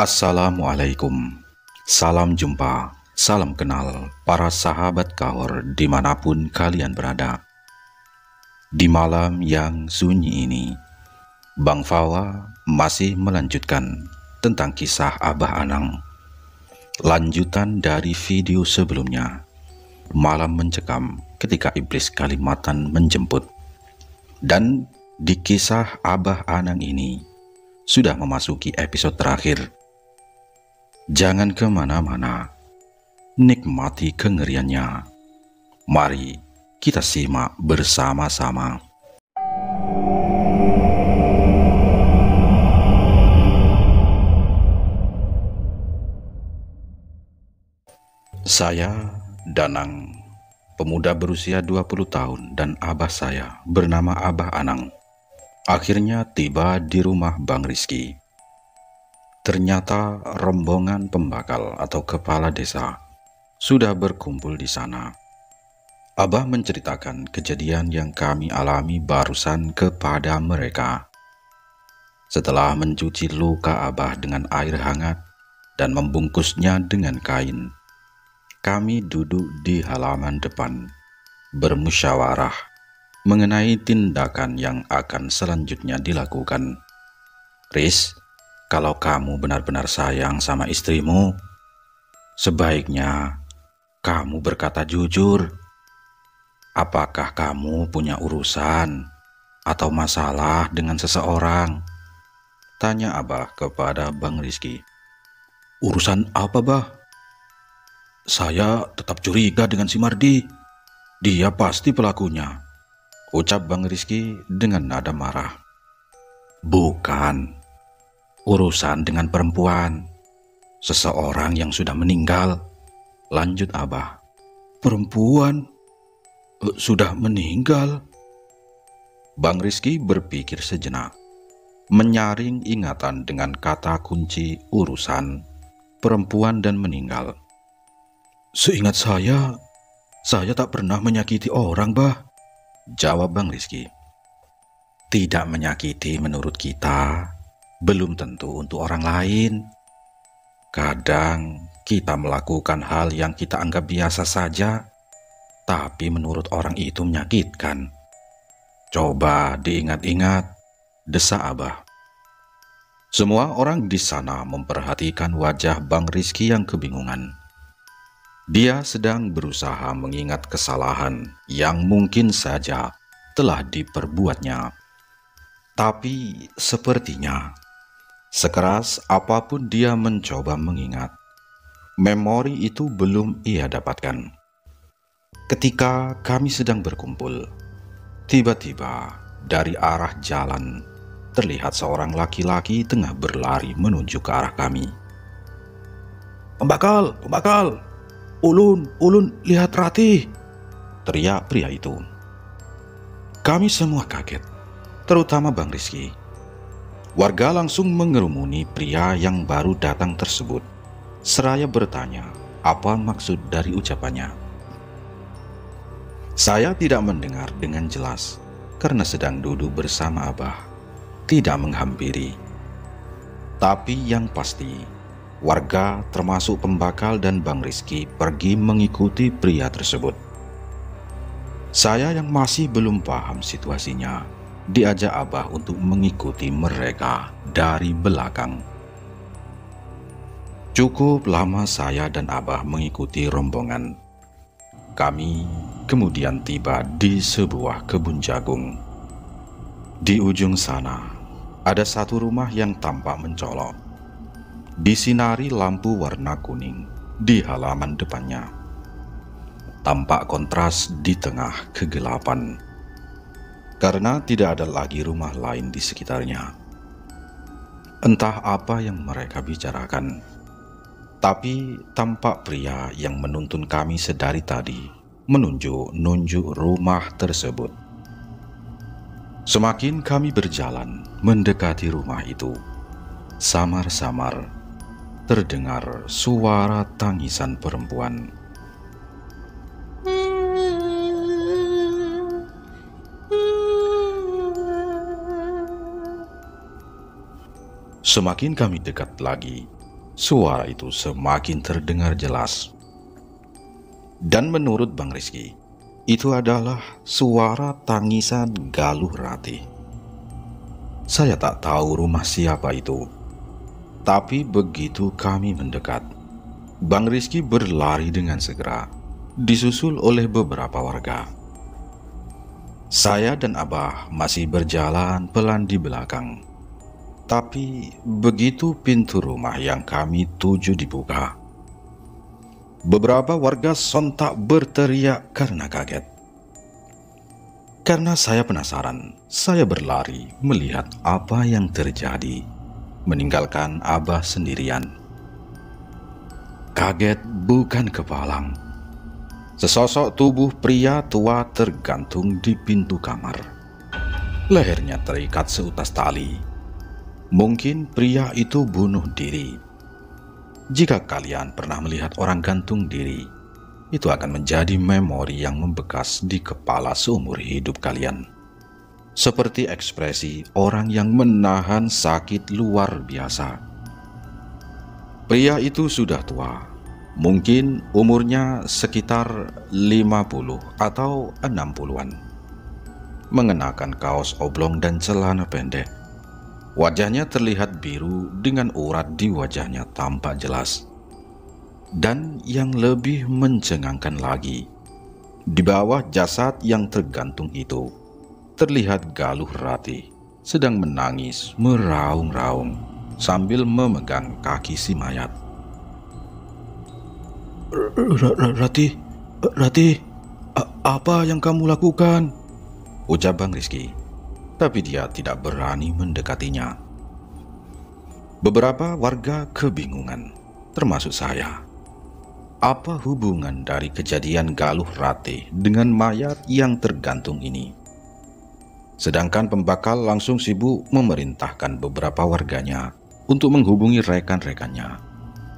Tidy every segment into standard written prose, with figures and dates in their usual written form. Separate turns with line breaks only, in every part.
Assalamualaikum. Salam jumpa, salam kenal para sahabat kahor dimanapun kalian berada. Di malam yang sunyi ini, Bang Fawa masih melanjutkan tentang kisah Abah Anang. Lanjutan dari video sebelumnya, malam mencekam ketika iblis Kalimantan menjemput. Dan di kisah Abah Anang ini, sudah memasuki episode terakhir. Jangan kemana-mana, nikmati kengeriannya. Mari kita simak bersama-sama. Saya, Danang, pemuda berusia 20 tahun dan abah saya bernama Abah Anang, akhirnya tiba di rumah Bang Rizky. Ternyata rombongan pembakal atau kepala desa sudah berkumpul di sana. Abah menceritakan kejadian yang kami alami barusan kepada mereka. Setelah mencuci luka Abah dengan air hangat dan membungkusnya dengan kain, kami duduk di halaman depan, bermusyawarah mengenai tindakan yang akan selanjutnya dilakukan. Riz, kalau kamu benar-benar sayang sama istrimu, sebaiknya kamu berkata jujur. Apakah kamu punya urusan atau masalah dengan seseorang? Tanya Abah kepada Bang Rizky. Urusan apa, Bah? Saya tetap curiga dengan si Mardi. Dia pasti pelakunya, ucap Bang Rizky dengan nada marah. Bukan. Urusan dengan perempuan, seseorang yang sudah meninggal, lanjut Abah. Perempuan? Sudah meninggal? Bang Rizky berpikir sejenak, menyaring ingatan dengan kata kunci urusan, perempuan dan meninggal. Seingat saya tak pernah menyakiti orang, Bah, jawab Bang Rizky. Tidak menyakiti menurut kita belum tentu untuk orang lain. Kadang kita melakukan hal yang kita anggap biasa saja, tapi menurut orang itu menyakitkan. Coba diingat-ingat, desa Abah. Semua orang di sana memperhatikan wajah Bang Rizky yang kebingungan. Dia sedang berusaha mengingat kesalahan yang mungkin saja telah diperbuatnya. Tapi sepertinya sekeras apapun dia mencoba mengingat, memori itu belum ia dapatkan. Ketika kami sedang berkumpul, tiba-tiba dari arah jalan terlihat seorang laki-laki tengah berlari menuju ke arah kami. Pembakal, pembakal! Ulun, lihat Ratih! Teriak pria itu. Kami semua kaget, terutama Bang Rizky. Warga langsung mengerumuni pria yang baru datang tersebut, seraya bertanya apa maksud dari ucapannya. Saya tidak mendengar dengan jelas karena sedang duduk bersama Abah, tidak menghampiri. Tapi yang pasti, warga termasuk pembakal dan Bang Rizky pergi mengikuti pria tersebut. Saya yang masih belum paham situasinya, diajak Abah untuk mengikuti mereka dari belakang. Cukup lama saya dan Abah mengikuti rombongan. Kami kemudian tiba di sebuah kebun jagung. Di ujung sana ada satu rumah yang tampak mencolok, disinari lampu warna kuning di halaman depannya. Tampak kontras di tengah kegelapan, karena tidak ada lagi rumah lain di sekitarnya. Entah apa yang mereka bicarakan, tapi tampak pria yang menuntun kami sedari tadi menunjuk-nunjuk rumah tersebut. Semakin kami berjalan mendekati rumah itu, samar-samar terdengar suara tangisan perempuan. Semakin kami dekat lagi, Suara itu semakin terdengar jelas. Dan menurut Bang Rizky, itu adalah suara tangisan Galuh Ratih. Saya tak tahu rumah siapa itu, tapi begitu kami mendekat, Bang Rizky berlari dengan segera, disusul oleh beberapa warga. Saya dan Abah masih berjalan pelan di belakang. Tapi begitu pintu rumah yang kami tuju dibuka, beberapa warga sontak berteriak karena kaget. Karena saya penasaran, saya berlari melihat apa yang terjadi, meninggalkan Abah sendirian. Kaget bukan kepalang. Sesosok tubuh pria tua tergantung di pintu kamar. Lehernya terikat seutas tali. Mungkin pria itu bunuh diri. Jika kalian pernah melihat orang gantung diri, itu akan menjadi memori yang membekas di kepala seumur hidup kalian. Seperti ekspresi orang yang menahan sakit luar biasa. Pria itu sudah tua, mungkin umurnya sekitar 50 atau 60-an. Mengenakan kaos oblong dan celana pendek. Wajahnya terlihat biru dengan urat di wajahnya tampak jelas. Dan yang lebih mencengangkan lagi, di bawah jasad yang tergantung itu, terlihat Galuh Ratih sedang menangis meraung-raung sambil memegang kaki si mayat. Ratih, apa yang kamu lakukan? Ucap Bang Rizky. Tapi dia tidak berani mendekatinya. Beberapa warga kebingungan, termasuk saya. Apa hubungan dari kejadian Galuh Ratih dengan mayat yang tergantung ini? Sedangkan pembakal langsung sibuk memerintahkan beberapa warganya untuk menghubungi rekan-rekannya,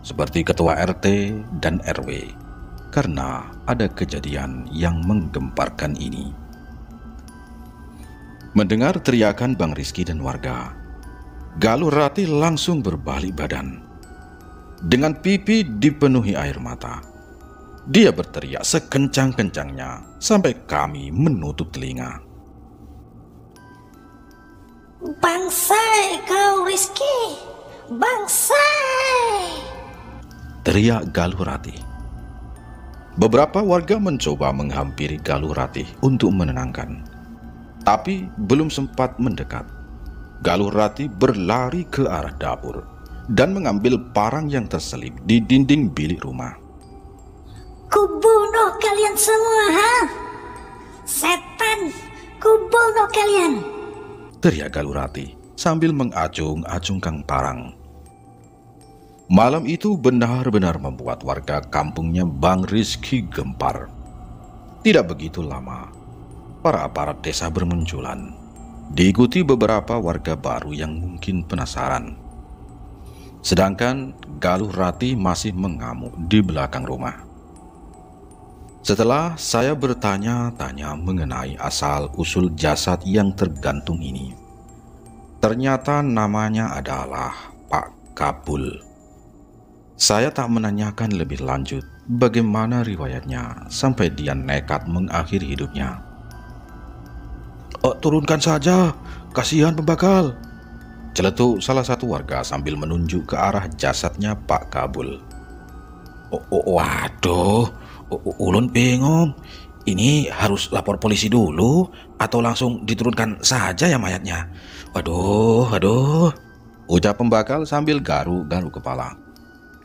seperti ketua RT dan RW, karena ada kejadian yang menggemparkan ini. Mendengar teriakan Bang Rizky dan warga, Galuh Ratih langsung berbalik badan. Dengan pipi dipenuhi air mata, dia berteriak sekencang-kencangnya sampai kami menutup telinga.
"Bangsai kau Rizky! Bangsai!"
teriak Galuh Ratih. Beberapa warga mencoba menghampiri Galuh Ratih untuk menenangkan. Tapi belum sempat mendekat, Galuh Ratih berlari ke arah dapur dan mengambil parang yang terselip di dinding bilik rumah.
"Kubunuh kalian semua, ha? Setan, kubunuh kalian!"
teriak Galuh Ratih sambil mengacung-acungkan parang. Malam itu benar-benar membuat warga kampungnya Bang Rizky gempar. Tidak begitu lama, para aparat desa bermunculan, diikuti beberapa warga baru yang mungkin penasaran. Sedangkan Galuh Ratih masih mengamuk di belakang rumah. Setelah saya bertanya-tanya mengenai asal-usul jasad yang tergantung ini, ternyata namanya adalah Pak Kabul. Saya tak menanyakan lebih lanjut bagaimana riwayatnya sampai dia nekat mengakhiri hidupnya. "Turunkan saja, kasihan pembakal," celetuk salah satu warga sambil menunjuk ke arah jasadnya Pak Kabul. Waduh, ulun bingung. Ini harus lapor polisi dulu atau langsung diturunkan saja ya mayatnya? Waduh, ucap pembakal sambil garu-garu kepala.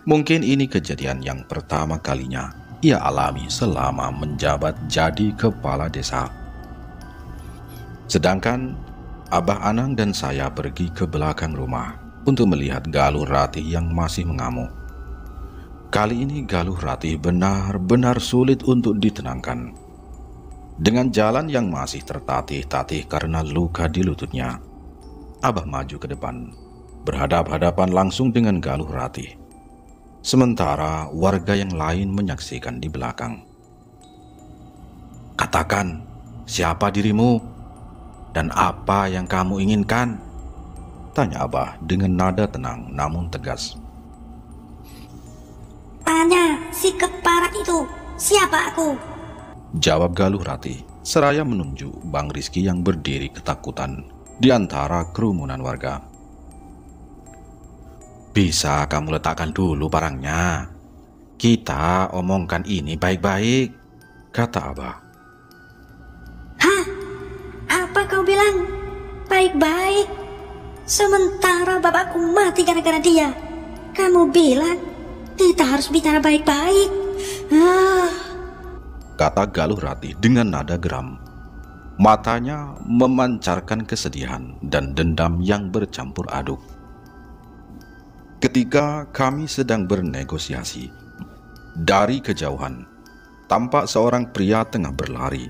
Mungkin ini kejadian yang pertama kalinya ia alami selama menjabat jadi kepala desa. Sedangkan Abah Anang dan saya pergi ke belakang rumah untuk melihat Galuh Ratih yang masih mengamuk. Kali ini Galuh Ratih benar-benar sulit untuk ditenangkan. Dengan jalan yang masih tertatih-tatih karena luka di lututnya, Abah maju ke depan, berhadap-hadapan langsung dengan Galuh Ratih. Sementara warga yang lain menyaksikan di belakang. "Katakan, siapa dirimu? Dan apa yang kamu inginkan?" tanya Abah dengan nada tenang namun tegas.
si keparat itu. Siapa aku?
Jawab Galuh Ratih seraya menunjuk Bang Rizky yang berdiri ketakutan di antara kerumunan warga. Bisa kamu letakkan dulu parangnya. Kita omongkan ini baik-baik, kata Abah.
Hah? Apa kau bilang? Baik-baik? Sementara bapakku mati gara-gara dia. Kamu bilang kita harus bicara baik-baik.
Kata Galuh Ratih dengan nada geram. Matanya memancarkan kesedihan dan dendam yang bercampur aduk. Ketika kami sedang bernegosiasi, dari kejauhan tampak seorang pria tengah berlari.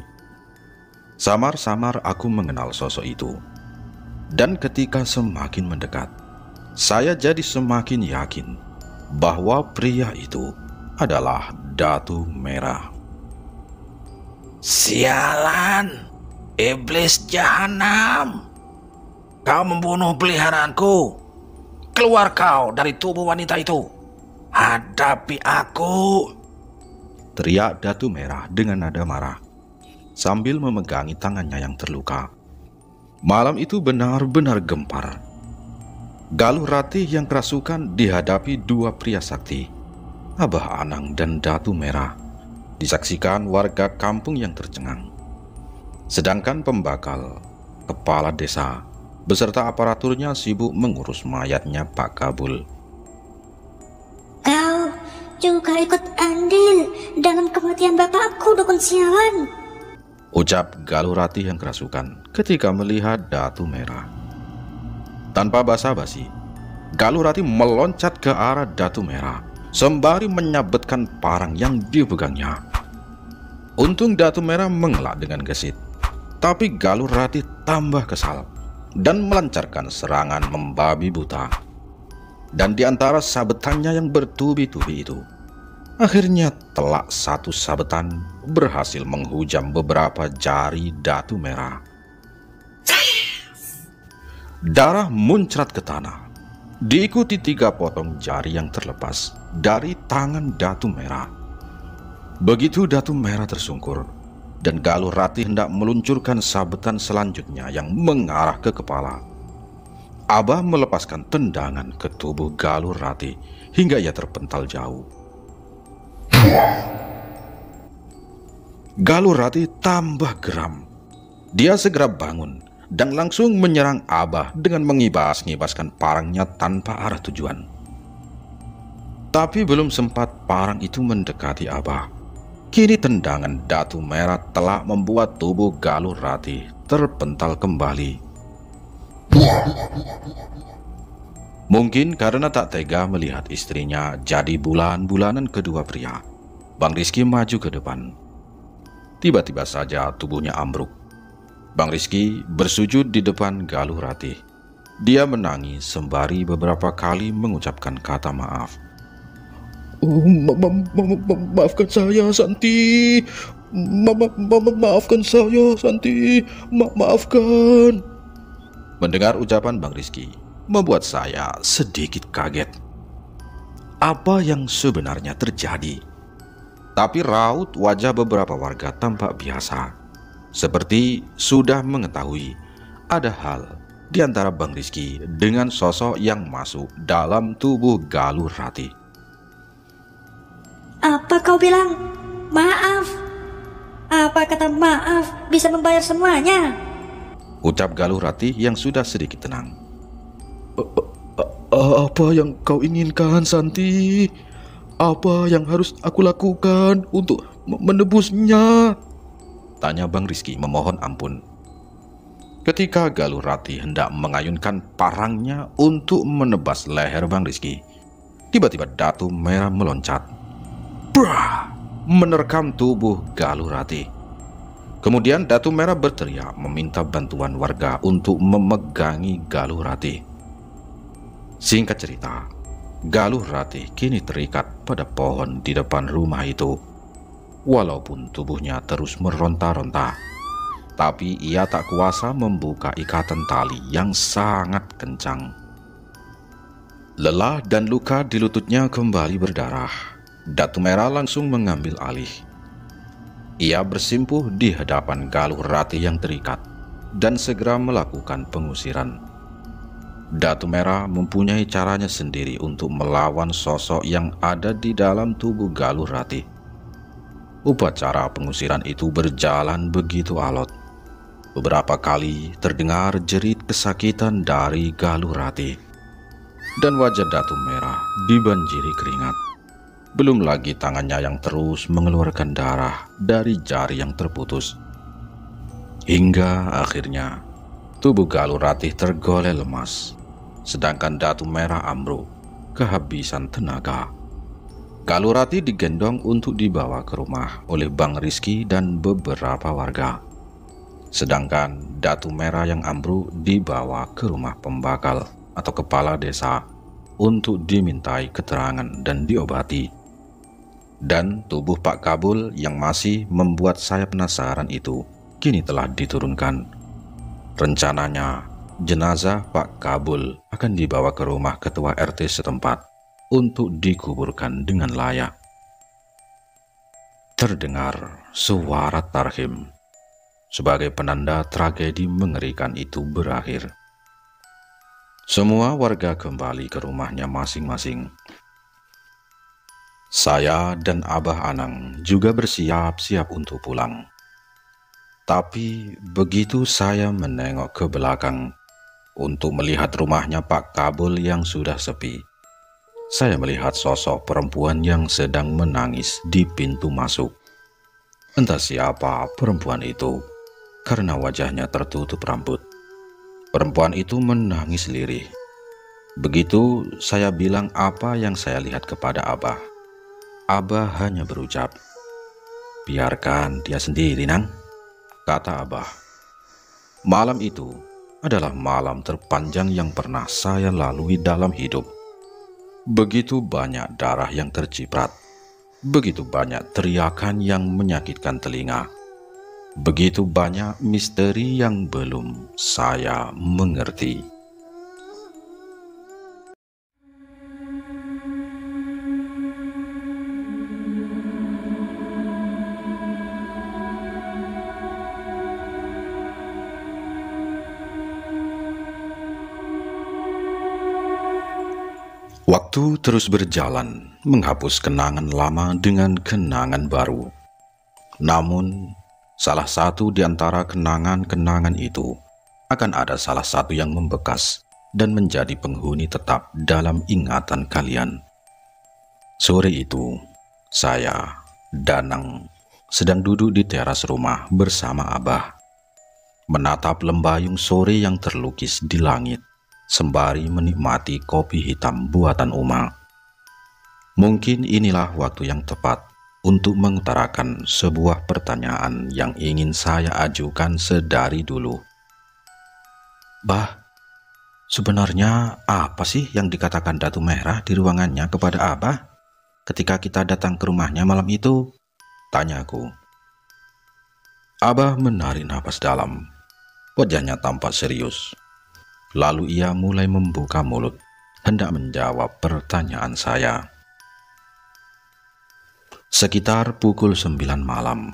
Samar-samar aku mengenal sosok itu. Dan ketika semakin mendekat, saya jadi semakin yakin bahwa pria itu adalah Datu Merah.
Sialan, iblis jahanam. Kau membunuh peliharaanku. Keluar kau dari tubuh wanita itu. Hadapi aku.
Teriak Datu Merah dengan nada marah sambil memegangi tangannya yang terluka. Malam itu benar-benar gempar. Galuh Ratih yang kerasukan dihadapi dua pria sakti, Abah Anang dan Datu Merah, disaksikan warga kampung yang tercengang. Sedangkan pembakal, kepala desa, beserta aparaturnya sibuk mengurus mayatnya Pak Kabul.
Kau juga ikut andil dalam kematian bapakku, dukun sialan.
Ucap Galuh Ratih yang kerasukan ketika melihat Datu Merah. Tanpa basa-basi, Galuh Ratih meloncat ke arah Datu Merah sembari menyabetkan parang yang dipegangnya. Untung Datu Merah mengelak dengan gesit, tapi Galuh Ratih tambah kesal dan melancarkan serangan membabi buta. Dan di antara sabetannya yang bertubi-tubi itu, akhirnya telak satu sabetan berhasil menghujam beberapa jari Datu Merah. Darah muncrat ke tanah, diikuti 3 potong jari yang terlepas dari tangan Datu Merah. Begitu Datu Merah tersungkur dan Galuh Ratih hendak meluncurkan sabetan selanjutnya yang mengarah ke kepala, Abah melepaskan tendangan ke tubuh Galuh Ratih hingga ia terpental jauh. Galuh Ratih tambah geram. Dia segera bangun dan langsung menyerang Abah dengan mengibas-ngibaskan parangnya tanpa arah tujuan. Tapi belum sempat parang itu mendekati Abah, kini tendangan Datu Merah telah membuat tubuh Galuh Ratih terpental kembali. Mungkin karena tak tega melihat istrinya jadi bulan-bulanan kedua pria, Bang Rizky maju ke depan. Tiba-tiba saja tubuhnya ambruk. Bang Rizky bersujud di depan Galuh Ratih. Dia menangis sembari beberapa kali mengucapkan kata maaf. Maafkan saya, Santi. Maafkan saya, Santi. Maafkan. Mendengar ucapan Bang Rizky membuat saya sedikit kaget. Apa yang sebenarnya terjadi? Tapi raut wajah beberapa warga tampak biasa, seperti sudah mengetahui ada hal di antara Bang Rizky dengan sosok yang masuk dalam tubuh Galuh Ratih.
Apa kau bilang? Maaf. Apa kata maaf bisa membayar semuanya?
Ucap Galuh Ratih yang sudah sedikit tenang. Apa yang kau inginkan, Santi? Apa yang harus aku lakukan untuk menebusnya? Tanya Bang Rizky memohon ampun. Ketika Galuh Ratih hendak mengayunkan parangnya untuk menebas leher Bang Rizky, tiba-tiba Datu Merah meloncat, brah, menerkam tubuh Galuh Ratih. Kemudian Datu Merah berteriak meminta bantuan warga untuk memegangi Galuh Ratih. Singkat cerita, Galuh Ratih kini terikat pada pohon di depan rumah itu. Walaupun tubuhnya terus meronta-ronta, tapi ia tak kuasa membuka ikatan tali yang sangat kencang. Lelah dan luka di lututnya kembali berdarah. Datu Merah langsung mengambil alih. Ia bersimpuh di hadapan Galuh Ratih yang terikat dan segera melakukan pengusiran. Datu Merah mempunyai caranya sendiri untuk melawan sosok yang ada di dalam tubuh Galuh Ratih. Upacara pengusiran itu berjalan begitu alot. Beberapa kali terdengar jerit kesakitan dari Galuh Ratih, dan wajah Datu Merah dibanjiri keringat. Belum lagi tangannya yang terus mengeluarkan darah dari jari yang terputus. Hingga akhirnya tubuh Galuh Ratih tergolek lemas, sedangkan Datu Merah ambruk kehabisan tenaga. Galuh Ratih digendong untuk dibawa ke rumah oleh Bang Rizky dan beberapa warga. Sedangkan Datu Merah yang ambruk dibawa ke rumah pembakal atau kepala desa untuk dimintai keterangan dan diobati. Dan tubuh Pak Kabul yang masih membuat saya penasaran itu kini telah diturunkan. Rencananya jenazah Pak Kabul akan dibawa ke rumah ketua RT setempat untuk dikuburkan dengan layak. Terdengar suara tarhim sebagai penanda tragedi mengerikan itu berakhir. Semua warga kembali ke rumahnya masing-masing. Saya dan Abah Anang juga bersiap-siap untuk pulang. Tapi begitu saya menengok ke belakang untuk melihat rumahnya Pak Kabul yang sudah sepi, saya melihat sosok perempuan yang sedang menangis di pintu masuk. Entah siapa perempuan itu, karena wajahnya tertutup rambut. Perempuan itu menangis lirih. Begitu saya bilang apa yang saya lihat kepada Abah, Abah hanya berucap, "Biarkan dia sendiri, Nang," kata Abah. Malam itu adalah malam terpanjang yang pernah saya lalui dalam hidup. Begitu banyak darah yang terciprat, begitu banyak teriakan yang menyakitkan telinga, begitu banyak misteri yang belum saya mengerti. Waktu terus berjalan, menghapus kenangan lama dengan kenangan baru. Namun, salah satu di antara kenangan-kenangan itu akan ada salah satu yang membekas dan menjadi penghuni tetap dalam ingatan kalian. Sore itu, saya, Danang, sedang duduk di teras rumah bersama Abah, menatap lembayung sore yang terlukis di langit, sembari menikmati kopi hitam buatan Uma. Mungkin inilah waktu yang tepat untuk mengutarakan sebuah pertanyaan yang ingin saya ajukan sedari dulu. Bah, sebenarnya apa sih yang dikatakan Datu Merah di ruangannya kepada Abah ketika kita datang ke rumahnya malam itu? Tanyaku. Abah menarik napas dalam. Wajahnya tampak serius. Lalu ia mulai membuka mulut, hendak menjawab pertanyaan saya. Sekitar pukul 9 malam,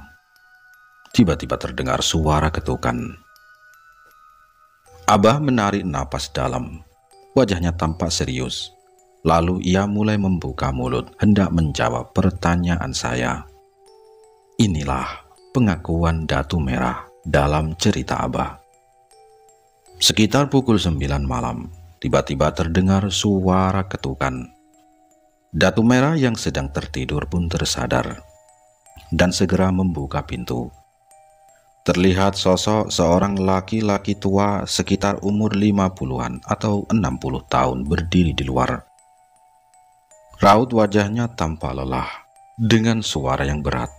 tiba-tiba terdengar suara ketukan. Abah menarik napas dalam, wajahnya tampak serius. Lalu ia mulai membuka mulut, hendak menjawab pertanyaan saya. Inilah pengakuan Datu Merah dalam cerita Abah. Sekitar pukul 9 malam, tiba-tiba terdengar suara ketukan. Datu Merah yang sedang tertidur pun tersadar dan segera membuka pintu. Terlihat sosok seorang laki-laki tua sekitar umur 50-an atau 60 tahun berdiri di luar. Raut wajahnya tampak lelah. Dengan suara yang berat,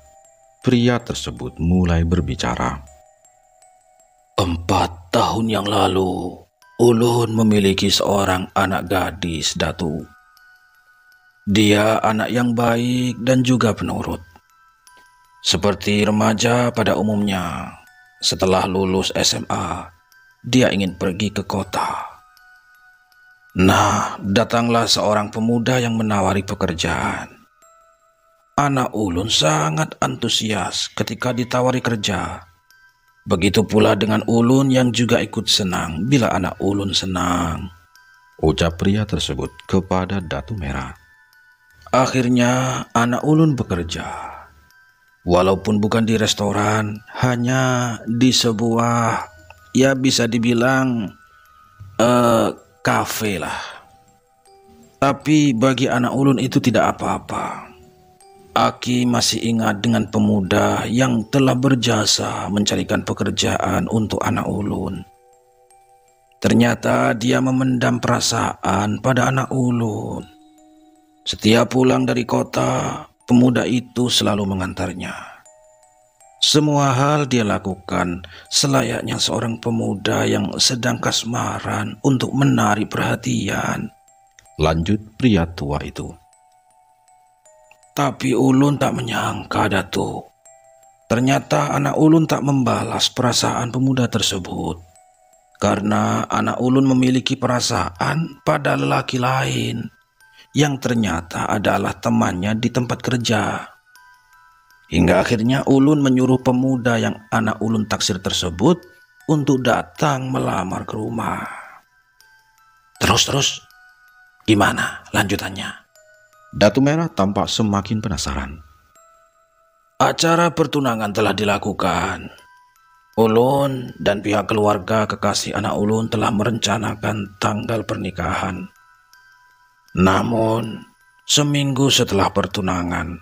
pria tersebut mulai berbicara.
4 tahun yang lalu, ulun memiliki seorang anak gadis, Datu. Dia anak yang baik dan juga penurut. Seperti remaja pada umumnya, setelah lulus SMA, dia ingin pergi ke kota. Nah, datanglah seorang pemuda yang menawari pekerjaan. Anak ulun sangat antusias ketika ditawari kerja. Begitu pula dengan ulun yang juga ikut senang bila anak ulun senang,
ucap pria tersebut kepada Datu Merah.
Akhirnya anak ulun bekerja. Walaupun bukan di restoran, hanya di sebuah, ya bisa dibilang kafe lah. Tapi bagi anak ulun itu tidak apa-apa. Aki masih ingat dengan pemuda yang telah berjasa mencarikan pekerjaan untuk anak ulun. Ternyata dia memendam perasaan pada anak ulun. Setiap pulang dari kota, pemuda itu selalu mengantarnya. Semua hal dia lakukan selayaknya seorang pemuda yang sedang kasmaran untuk menarik perhatian,
lanjut pria tua itu.
Tapi ulun tak menyangka, Datuk. Ternyata anak ulun tak membalas perasaan pemuda tersebut. Karena anak ulun memiliki perasaan pada lelaki lain yang ternyata adalah temannya di tempat kerja. Hingga akhirnya ulun menyuruh pemuda yang anak ulun taksir tersebut untuk datang melamar ke rumah. Terus, gimana lanjutannya?
Datu Merah tampak semakin penasaran.
Acara pertunangan telah dilakukan. Ulun dan pihak keluarga kekasih anak ulun telah merencanakan tanggal pernikahan. Namun, seminggu setelah pertunangan,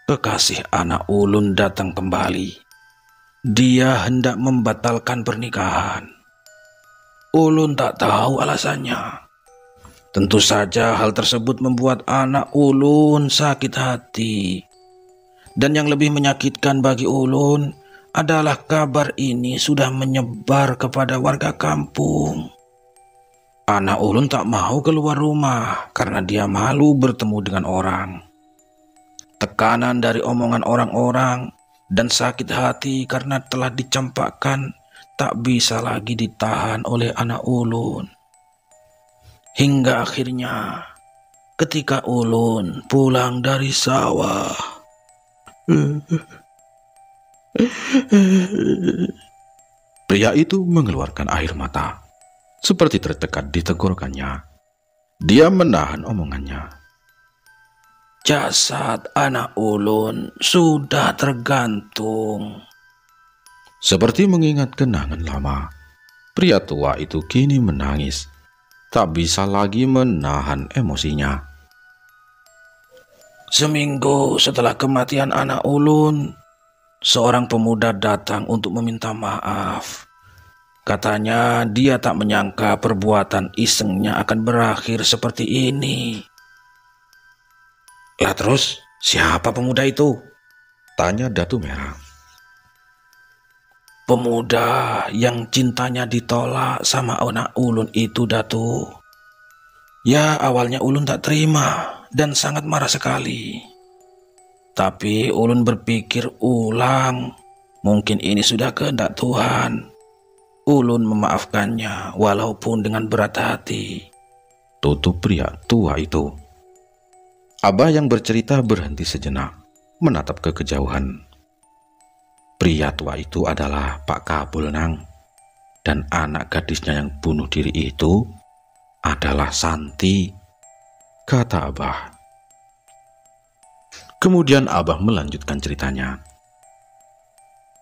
kekasih anak ulun datang kembali. Dia hendak membatalkan pernikahan. Ulun tak tahu alasannya. Tentu saja hal tersebut membuat anak ulun sakit hati. Dan yang lebih menyakitkan bagi ulun adalah kabar ini sudah menyebar kepada warga kampung. Anak ulun tak mau keluar rumah karena dia malu bertemu dengan orang. Tekanan dari omongan orang-orang dan sakit hati karena telah dicampakkan tak bisa lagi ditahan oleh anak ulun. Hingga akhirnya ketika ulun pulang dari sawah,
pria itu mengeluarkan air mata, seperti tertekan di tenggorokannya. Dia menahan omongannya.
Jasad anak ulun sudah tergantung.
Seperti mengingat kenangan lama, pria tua itu kini menangis. Tak bisa lagi menahan emosinya.
Seminggu setelah kematian anak ulun, seorang pemuda datang untuk meminta maaf. Katanya dia tak menyangka perbuatan isengnya akan berakhir seperti ini. Lah terus, siapa pemuda itu?
Tanya Datu Merah.
Pemuda yang cintanya ditolak sama anak ulun itu, Datu. Ya, awalnya ulun tak terima dan sangat marah sekali. Tapi ulun berpikir ulang, mungkin ini sudah kehendak Tuhan. Ulun memaafkannya walaupun dengan berat hati.
Tutup pria tua itu. Abah yang bercerita berhenti sejenak, menatap ke kejauhan. Pria tua itu adalah Pak Kabul, Nang. Dan anak gadisnya yang bunuh diri itu adalah Santi, kata Abah. Kemudian Abah melanjutkan ceritanya.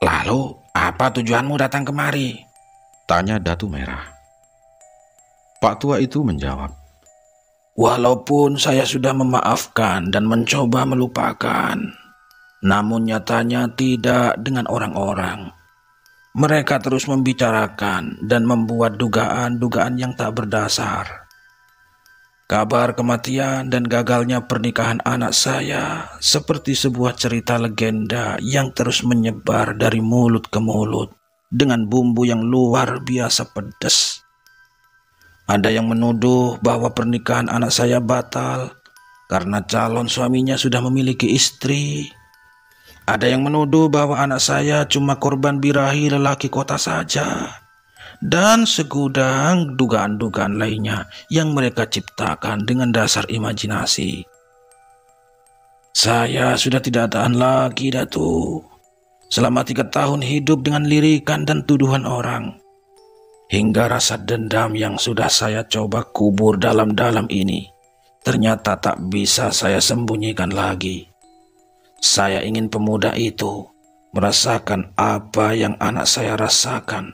Lalu, apa tujuanmu datang kemari?
Tanya Datu Merah. Pak tua itu menjawab.
Walaupun saya sudah memaafkan dan mencoba melupakan, namun nyatanya tidak dengan orang-orang. Mereka terus membicarakan dan membuat dugaan-dugaan yang tak berdasar. Kabar kematian dan gagalnya pernikahan anak saya seperti sebuah cerita legenda yang terus menyebar dari mulut ke mulut dengan bumbu yang luar biasa pedas. Ada yang menuduh bahwa pernikahan anak saya batal karena calon suaminya sudah memiliki istri. Ada yang menuduh bahwa anak saya cuma korban birahi lelaki kota saja. Dan segudang dugaan-dugaan lainnya yang mereka ciptakan dengan dasar imajinasi. Saya sudah tidak tahan lagi, Datu. Selama 3 tahun hidup dengan lirikan dan tuduhan orang, hingga rasa dendam yang sudah saya coba kubur dalam-dalam ini, ternyata tak bisa saya sembunyikan lagi. Saya ingin pemuda itu merasakan apa yang anak saya rasakan,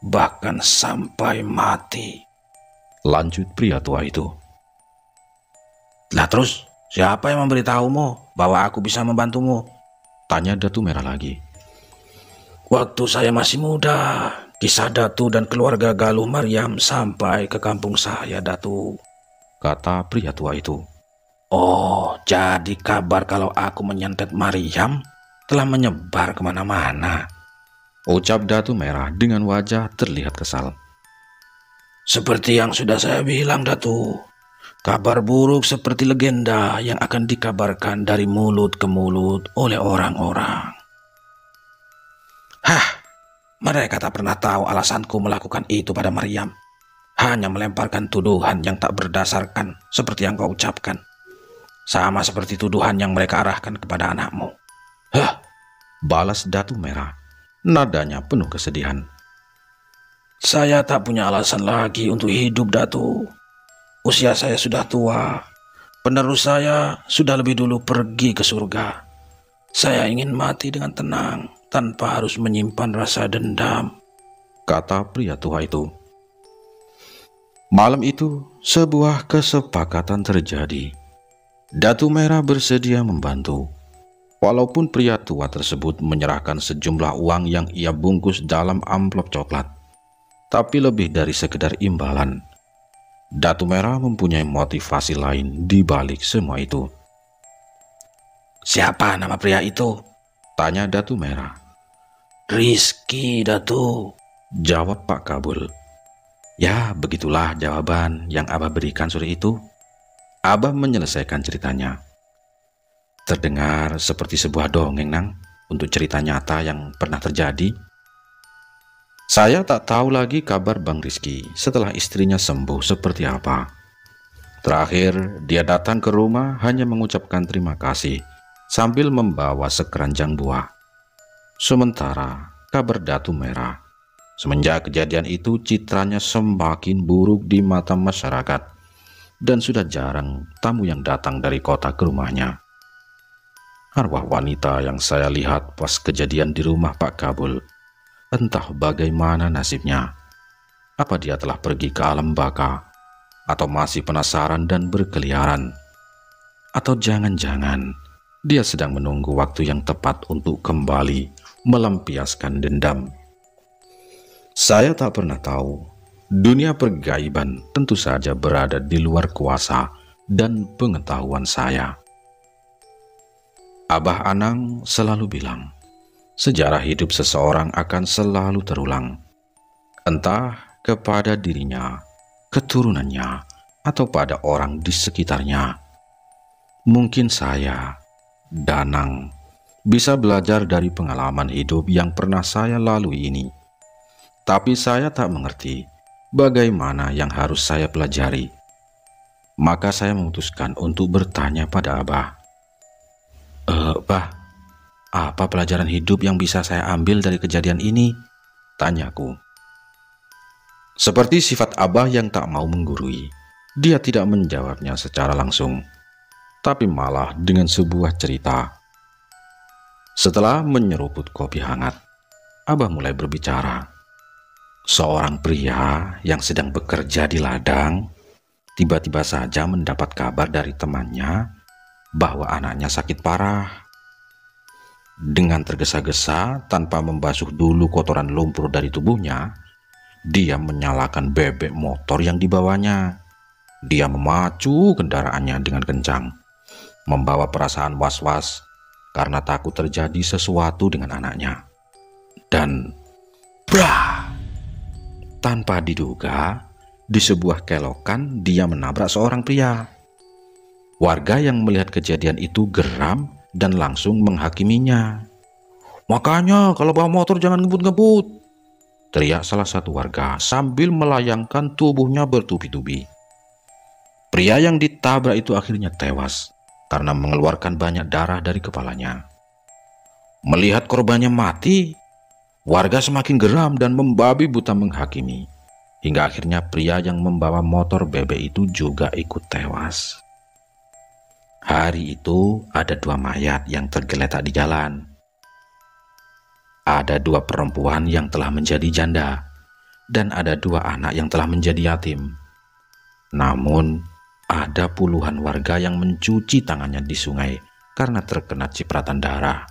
bahkan sampai mati.
Lanjut pria tua itu.
Lah terus, siapa yang memberitahumu bahwa aku bisa membantumu?
Tanya Datu Merah lagi.
Waktu saya masih muda, kisah Datu dan keluarga Galuh Maryam sampai ke kampung saya, Datu.
Kata pria tua itu.
Oh, jadi kabar kalau aku menyantet Maryam telah menyebar kemana-mana.
Ucap Datu Merah dengan wajah terlihat kesal.
Seperti yang sudah saya bilang, Datu. Kabar buruk seperti legenda yang akan dikabarkan dari mulut ke mulut oleh orang-orang. Mereka tak pernah tahu alasanku melakukan itu pada Maryam. Hanya melemparkan tuduhan yang tak berdasarkan seperti yang kau ucapkan. Sama seperti tuduhan yang mereka arahkan kepada anakmu.
Balas Datu Merah, nadanya penuh kesedihan.
Saya tak punya alasan lagi untuk hidup, Datu. Usia saya sudah tua. Penerus saya sudah lebih dulu pergi ke surga. Saya ingin mati dengan tenang, tanpa harus menyimpan rasa dendam.
Kata pria tua itu. Malam itu, sebuah kesepakatan terjadi. Datu Merah bersedia membantu. Walaupun pria tua tersebut menyerahkan sejumlah uang yang ia bungkus dalam amplop coklat. Tapi lebih dari sekedar imbalan. Datu Merah mempunyai motivasi lain di balik semua itu.
Siapa nama pria itu?
Tanya Datu Merah.
Rizky, Datu.
Jawab Pak Kabul. Ya, begitulah jawaban yang Abah berikan sore itu. Abah menyelesaikan ceritanya. Terdengar seperti sebuah dongeng, Nang, untuk cerita nyata yang pernah terjadi. Saya tak tahu lagi kabar Bang Rizky setelah istrinya sembuh seperti apa. Terakhir, dia datang ke rumah hanya mengucapkan terima kasih sambil membawa sekeranjang buah. Sementara kabar Datu Merah, semenjak kejadian itu citranya semakin buruk di mata masyarakat dan sudah jarang tamu yang datang dari kota ke rumahnya. Arwah wanita yang saya lihat pas kejadian di rumah Pak Kabul, entah bagaimana nasibnya. Apa dia telah pergi ke alam baka, atau masih penasaran dan berkeliaran, atau jangan-jangan dia sedang menunggu waktu yang tepat untuk kembali melampiaskan dendam. Saya tak pernah tahu. Dunia pergaiban tentu saja berada di luar kuasa dan pengetahuan saya. Abah Anang selalu bilang, sejarah hidup seseorang akan selalu terulang, entah kepada dirinya, keturunannya, atau pada orang di sekitarnya. Mungkin saya, Danang, bisa belajar dari pengalaman hidup yang pernah saya lalui ini. Tapi saya tak mengerti bagaimana yang harus saya pelajari. Maka saya memutuskan untuk bertanya pada Abah. Bah, apa pelajaran hidup yang bisa saya ambil dari kejadian ini? Tanyaku. Seperti sifat Abah yang tak mau menggurui, dia tidak menjawabnya secara langsung, tapi malah dengan sebuah cerita. Setelah menyeruput kopi hangat, Abah mulai berbicara. Seorang pria yang sedang bekerja di ladang tiba-tiba saja mendapat kabar dari temannya bahwa anaknya sakit parah. Dengan tergesa-gesa tanpa membasuh dulu kotoran lumpur dari tubuhnya, dia menyalakan bebek motor yang dibawanya. Dia memacu kendaraannya dengan kencang, membawa perasaan was-was karena takut terjadi sesuatu dengan anaknya. Dan brah! Tanpa diduga, di sebuah kelokan dia menabrak seorang pria. Warga yang melihat kejadian itu geram dan langsung menghakiminya. Makanya kalau bawa motor jangan ngebut-ngebut, teriak salah satu warga sambil melayangkan tubuhnya bertubi-tubi. Pria yang ditabrak itu akhirnya tewas karena mengeluarkan banyak darah dari kepalanya. Melihat korbannya mati, warga semakin geram dan membabi buta menghakimi, hingga akhirnya pria yang membawa motor bebek itu juga ikut tewas. Hari itu ada 2 mayat yang tergeletak di jalan. Ada 2 perempuan yang telah menjadi janda, dan ada 2 anak yang telah menjadi yatim. Namun, ada puluhan warga yang mencuci tangannya di sungai karena terkena cipratan darah.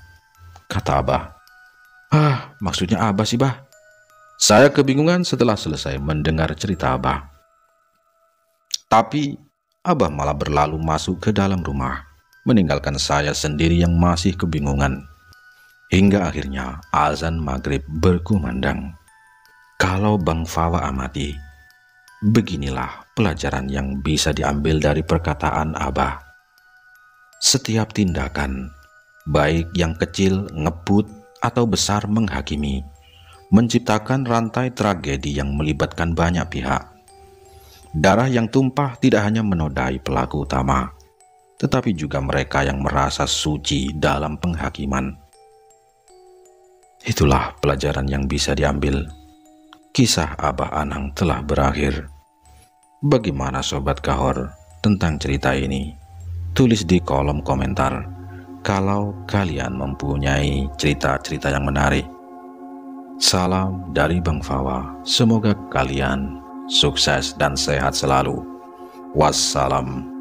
Kata Abah, maksudnya Abah sih, Bah? Saya kebingungan setelah selesai mendengar cerita Abah. Tapi, Abah malah berlalu masuk ke dalam rumah, meninggalkan saya sendiri yang masih kebingungan. Hingga akhirnya azan maghrib berkumandang. Kalau Bang Fawa amati, beginilah pelajaran yang bisa diambil dari perkataan Abah. Setiap tindakan, baik yang kecil ngebut atau besar menghakimi, menciptakan rantai tragedi yang melibatkan banyak pihak. Darah yang tumpah tidak hanya menodai pelaku utama, tetapi juga mereka yang merasa suci dalam penghakiman. Itulah pelajaran yang bisa diambil. Kisah Abah Anang telah berakhir. Bagaimana Sobat Kahor tentang cerita ini? Tulis di kolom komentar kalau kalian mempunyai cerita-cerita yang menarik. Salam dari Bang Fawa. Semoga kalian sukses dan sehat selalu. Wassalam.